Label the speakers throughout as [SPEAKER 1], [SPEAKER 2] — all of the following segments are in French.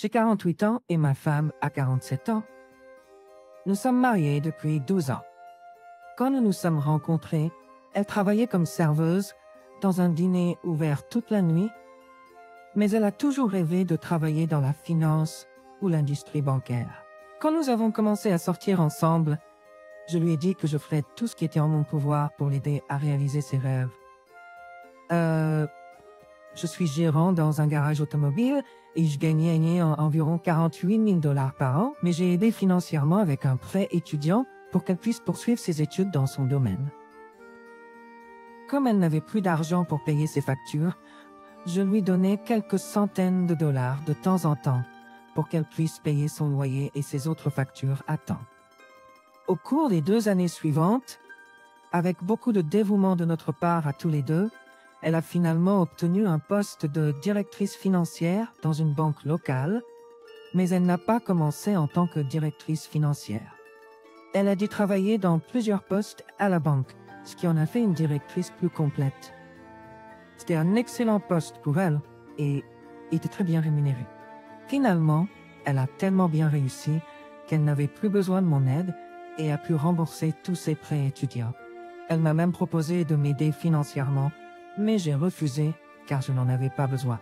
[SPEAKER 1] J'ai 48 ans et ma femme a 47 ans. Nous sommes mariés depuis 12 ans. Quand nous nous sommes rencontrés, elle travaillait comme serveuse dans un dîner ouvert toute la nuit, mais elle a toujours rêvé de travailler dans la finance ou l'industrie bancaire. Quand nous avons commencé à sortir ensemble, je lui ai dit que je ferais tout ce qui était en mon pouvoir pour l'aider à réaliser ses rêves. Je suis gérant dans un garage automobile et je gagnais environ 48 000 $ par an, mais j'ai aidé financièrement avec un prêt étudiant pour qu'elle puisse poursuivre ses études dans son domaine. Comme elle n'avait plus d'argent pour payer ses factures, je lui donnais quelques centaines de dollars de temps en temps pour qu'elle puisse payer son loyer et ses autres factures à temps. Au cours des 2 années suivantes, avec beaucoup de dévouement de notre part à tous les deux, elle a finalement obtenu un poste de directrice financière dans une banque locale, mais elle n'a pas commencé en tant que directrice financière. Elle a dû travailler dans plusieurs postes à la banque, ce qui en a fait une directrice plus complète. C'était un excellent poste pour elle et était très bien rémunéré. Finalement, elle a tellement bien réussi qu'elle n'avait plus besoin de mon aide et a pu rembourser tous ses prêts étudiants. Elle m'a même proposé de m'aider financièrement, mais j'ai refusé car je n'en avais pas besoin.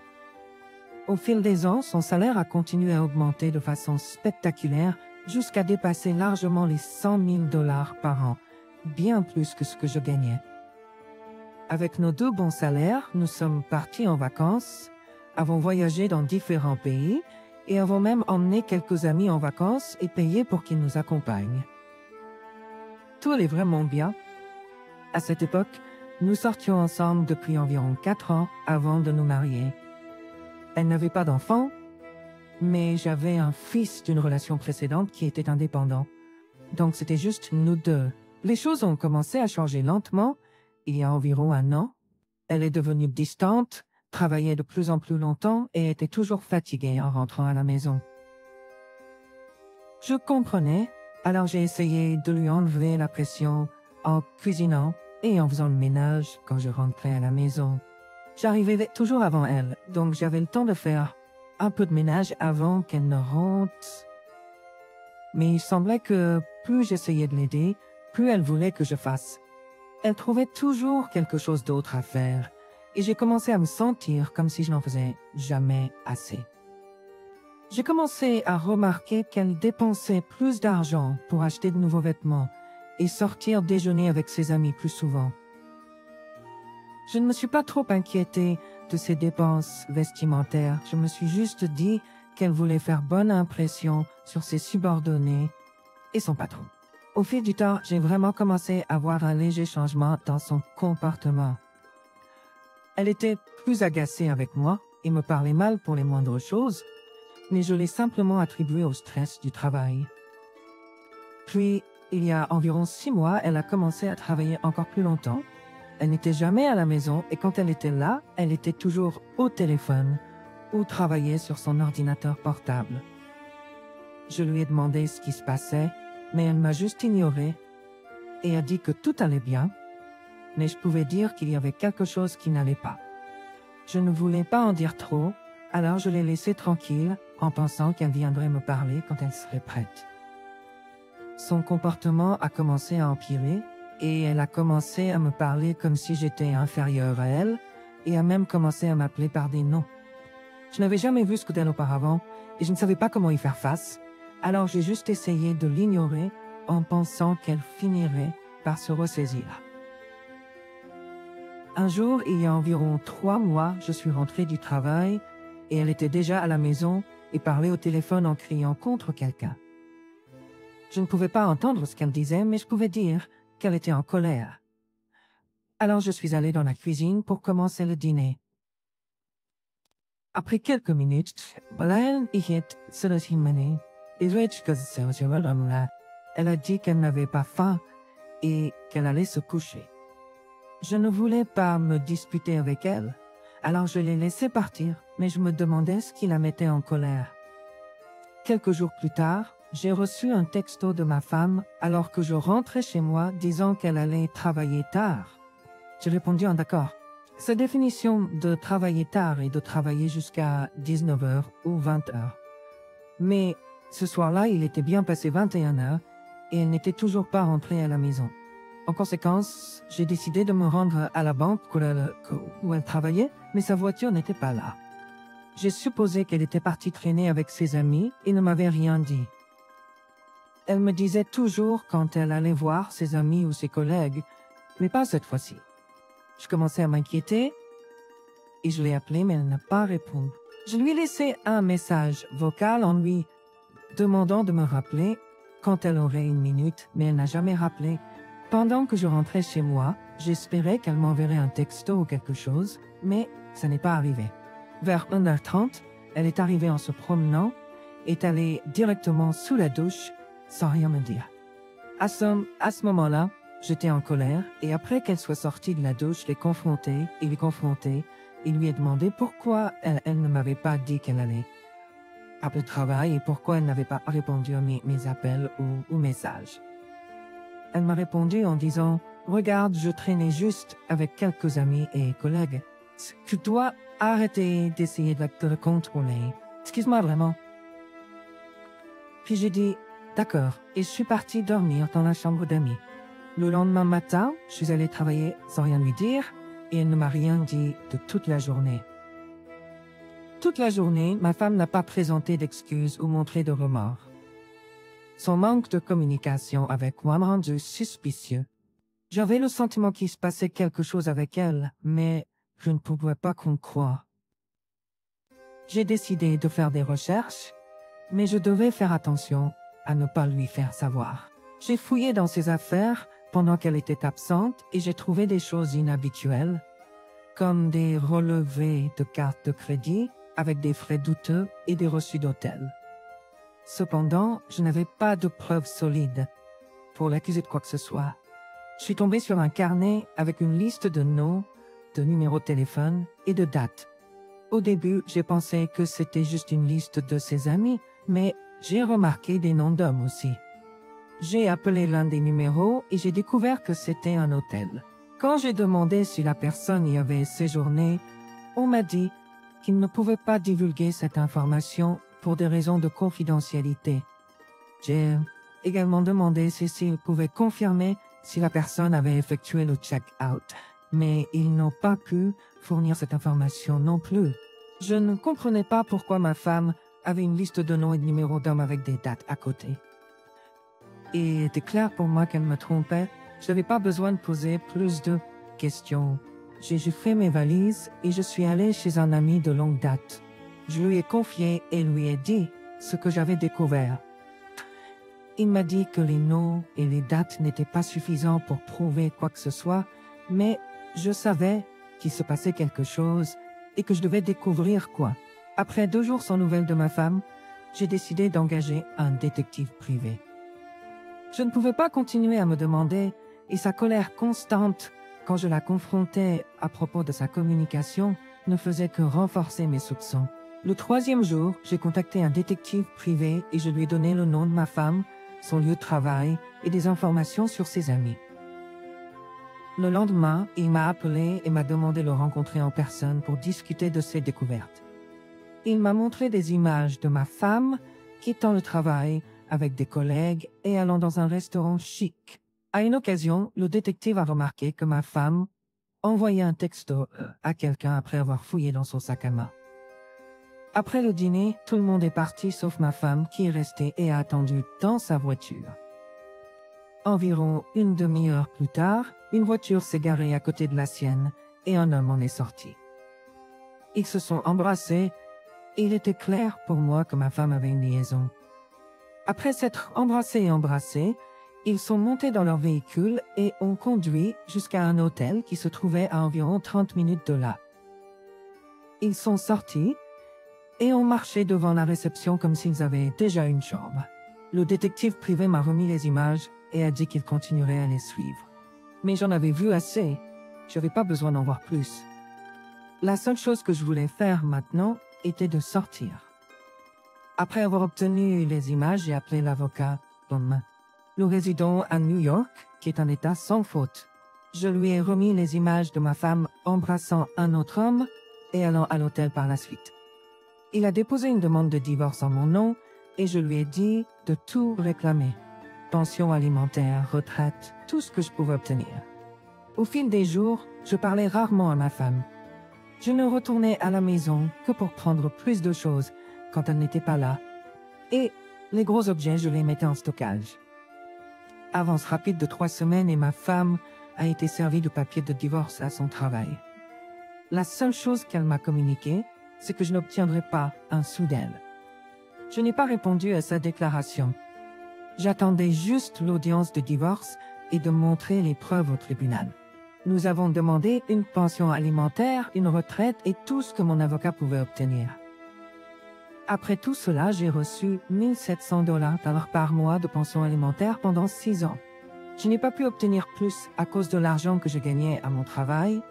[SPEAKER 1] Au fil des ans, son salaire a continué à augmenter de façon spectaculaire jusqu'à dépasser largement les 100 000 $ par an, bien plus que ce que je gagnais. Avec nos 2 bons salaires, nous sommes partis en vacances, avons voyagé dans différents pays et avons même emmené quelques amis en vacances et payé pour qu'ils nous accompagnent. Tout allait vraiment bien. À cette époque, nous sortions ensemble depuis environ 4 ans avant de nous marier. Elle n'avait pas d'enfant, mais j'avais un fils d'une relation précédente qui était indépendant. Donc c'était juste nous deux. Les choses ont commencé à changer lentement, il y a environ 1 an. Elle est devenue distante, travaillait de plus en plus longtemps et était toujours fatiguée en rentrant à la maison. Je comprenais, alors j'ai essayé de lui enlever la pression en cuisinant et en faisant le ménage quand je rentrais à la maison. J'arrivais toujours avant elle, donc j'avais le temps de faire un peu de ménage avant qu'elle ne rentre. Mais il semblait que plus j'essayais de l'aider, plus elle voulait que je fasse. Elle trouvait toujours quelque chose d'autre à faire, et j'ai commencé à me sentir comme si je n'en faisais jamais assez. J'ai commencé à remarquer qu'elle dépensait plus d'argent pour acheter de nouveaux vêtements et sortir déjeuner avec ses amis plus souvent. Je ne me suis pas trop inquiétée de ses dépenses vestimentaires. Je me suis juste dit qu'elle voulait faire bonne impression sur ses subordonnés et son patron. Au fil du temps, j'ai vraiment commencé à voir un léger changement dans son comportement. Elle était plus agacée avec moi et me parlait mal pour les moindres choses, mais je l'ai simplement attribué au stress du travail. Puis, il y a environ 6 mois, elle a commencé à travailler encore plus longtemps. Elle n'était jamais à la maison et quand elle était là, elle était toujours au téléphone ou travaillait sur son ordinateur portable. Je lui ai demandé ce qui se passait, mais elle m'a juste ignoré et a dit que tout allait bien, mais je pouvais dire qu'il y avait quelque chose qui n'allait pas. Je ne voulais pas en dire trop, alors je l'ai laissée tranquille en pensant qu'elle viendrait me parler quand elle serait prête. Son comportement a commencé à empirer et elle a commencé à me parler comme si j'étais inférieur à elle et a même commencé à m'appeler par des noms. Je n'avais jamais vu ce d'elle auparavant et je ne savais pas comment y faire face, alors j'ai juste essayé de l'ignorer en pensant qu'elle finirait par se ressaisir. Un jour, il y a environ 3 mois, je suis rentré du travail et elle était déjà à la maison et parlait au téléphone en criant contre quelqu'un. Je ne pouvais pas entendre ce qu'elle disait, mais je pouvais dire qu'elle était en colère. Alors je suis allé dans la cuisine pour commencer le dîner. Après quelques minutes, elle a dit qu'elle n'avait pas faim et qu'elle allait se coucher. Je ne voulais pas me disputer avec elle, alors je l'ai laissée partir, mais je me demandais ce qui la mettait en colère. Quelques jours plus tard, j'ai reçu un texto de ma femme alors que je rentrais chez moi disant qu'elle allait travailler tard. J'ai répondu en d'accord. Sa définition de travailler tard est de travailler jusqu'à 19h ou 20h. Mais ce soir-là, il était bien passé 21 heures et elle n'était toujours pas rentrée à la maison. En conséquence, j'ai décidé de me rendre à la banque où elle travaillait, mais sa voiture n'était pas là. J'ai supposé qu'elle était partie traîner avec ses amis et ne m'avait rien dit. Elle me disait toujours quand elle allait voir ses amis ou ses collègues, mais pas cette fois-ci. Je commençais à m'inquiéter et je l'ai appelée, mais elle n'a pas répondu. Je lui ai laissé un message vocal en lui demandant de me rappeler quand elle aurait une minute, mais elle n'a jamais rappelé. Pendant que je rentrais chez moi, j'espérais qu'elle m'enverrait un texto ou quelque chose, mais ça n'est pas arrivé. Vers 1h30, elle est arrivée en se promenant, est allée directement sous la douche, sans rien me dire. À ce moment-là, j'étais en colère, et après qu'elle soit sortie de la douche, je l'ai confrontée, et lui ai demandé pourquoi elle ne m'avait pas dit qu'elle allait après le travail et pourquoi elle n'avait pas répondu à mes appels ou messages. Elle m'a répondu en disant « Regarde, je traînais juste avec quelques amis et collègues. Tu dois arrêter d'essayer de te contrôler. Excuse-moi vraiment. » Puis j'ai dit « D'accord » et je suis partie dormir dans la chambre d'amis. Le lendemain matin, je suis allée travailler sans rien lui dire et elle ne m'a rien dit de toute la journée. Toute la journée, ma femme n'a pas présenté d'excuses ou montré de remords. Son manque de communication avec moi m'a rendu suspicieux. J'avais le sentiment qu'il se passait quelque chose avec elle, mais je ne pouvais pas croire. J'ai décidé de faire des recherches, mais je devais faire attention à ne pas lui faire savoir. J'ai fouillé dans ses affaires pendant qu'elle était absente et j'ai trouvé des choses inhabituelles, comme des relevés de cartes de crédit avec des frais douteux et des reçus d'hôtel. Cependant, je n'avais pas de preuves solides pour l'accuser de quoi que ce soit. Je suis tombé sur un carnet avec une liste de noms, de numéros de téléphone et de dates. Au début, j'ai pensé que c'était juste une liste de ses amis, mais j'ai remarqué des noms d'hommes aussi. J'ai appelé l'un des numéros et j'ai découvert que c'était un hôtel. Quand j'ai demandé si la personne y avait séjourné, on m'a dit qu'il ne pouvait pas divulguer cette information pour des raisons de confidentialité. J'ai également demandé s'il pouvait confirmer si la personne avait effectué le check-out, mais ils n'ont pas pu fournir cette information non plus. Je ne comprenais pas pourquoi ma femme avait une liste de noms et de numéros d'hommes avec des dates à côté. Il était clair pour moi qu'elle me trompait. Je n'avais pas besoin de poser plus de questions. J'ai fait mes valises et je suis allé chez un ami de longue date. Je lui ai confié et lui ai dit ce que j'avais découvert. Il m'a dit que les noms et les dates n'étaient pas suffisants pour prouver quoi que ce soit, mais je savais qu'il se passait quelque chose et que je devais découvrir quoi. Après 2 jours sans nouvelles de ma femme, j'ai décidé d'engager un détective privé. Je ne pouvais pas continuer à me demander, et sa colère constante quand je la confrontais à propos de sa communication ne faisait que renforcer mes soupçons. Le 3e jour, j'ai contacté un détective privé et je lui ai donné le nom de ma femme, son lieu de travail et des informations sur ses amis. Le lendemain, il m'a appelé et m'a demandé de le rencontrer en personne pour discuter de ses découvertes. Il m'a montré des images de ma femme quittant le travail avec des collègues et allant dans un restaurant chic. À une occasion, le détective a remarqué que ma femme envoyait un texto à quelqu'un après avoir fouillé dans son sac à main. Après le dîner, tout le monde est parti sauf ma femme qui est restée et a attendu dans sa voiture. Environ une demi-heure plus tard, une voiture s'est garée à côté de la sienne et un homme en est sorti. Ils se sont embrassés et il était clair pour moi que ma femme avait une liaison. Après s'être embrassés, ils sont montés dans leur véhicule et ont conduit jusqu'à un hôtel qui se trouvait à environ 30 minutes de là. Ils sont sortis et ont marché devant la réception comme s'ils avaient déjà une chambre. Le détective privé m'a remis les images et a dit qu'il continuerait à les suivre. Mais j'en avais vu assez, je n'avais pas besoin d'en voir plus. La seule chose que je voulais faire maintenant était de sortir. Après avoir obtenu les images, j'ai appelé l'avocat Tom, le résident à New York, qui est en état sans faute. Je lui ai remis les images de ma femme embrassant un autre homme et allant à l'hôtel par la suite. Il a déposé une demande de divorce en mon nom et je lui ai dit de tout réclamer. Pension alimentaire, retraite, tout ce que je pouvais obtenir. Au fil des jours, je parlais rarement à ma femme. Je ne retournais à la maison que pour prendre plus de choses quand elle n'était pas là. Et les gros objets, je les mettais en stockage. Avance rapide de 3 semaines et ma femme a été servie de papier de divorce à son travail. La seule chose qu'elle m'a communiquée, c'est que je n'obtiendrai pas un sou d'elle. Je n'ai pas répondu à sa déclaration. J'attendais juste l'audience de divorce et de montrer les preuves au tribunal. Nous avons demandé une pension alimentaire, une retraite et tout ce que mon avocat pouvait obtenir. Après tout cela, j'ai reçu 1 700 $ par mois de pension alimentaire pendant 6 ans. Je n'ai pas pu obtenir plus à cause de l'argent que je gagnais à mon travail.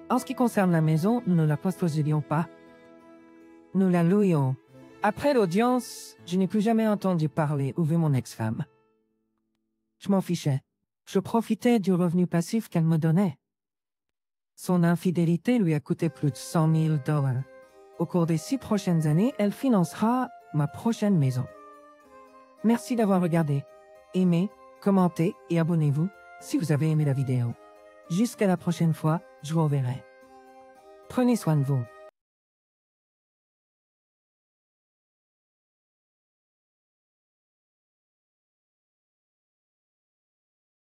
[SPEAKER 1] En ce qui concerne la maison, nous ne la possédions pas. Nous la louions. Après l'audience, je n'ai plus jamais entendu parler ou vu mon ex-femme. Je m'en fichais. Je profitais du revenu passif qu'elle me donnait. Son infidélité lui a coûté plus de 100 000 $. Au cours des 6 prochaines années, elle financera ma prochaine maison. Merci d'avoir regardé. Aimez, commentez et abonnez-vous si vous avez aimé la vidéo. Jusqu'à la prochaine fois, je vous reverrai. Prenez soin de vous.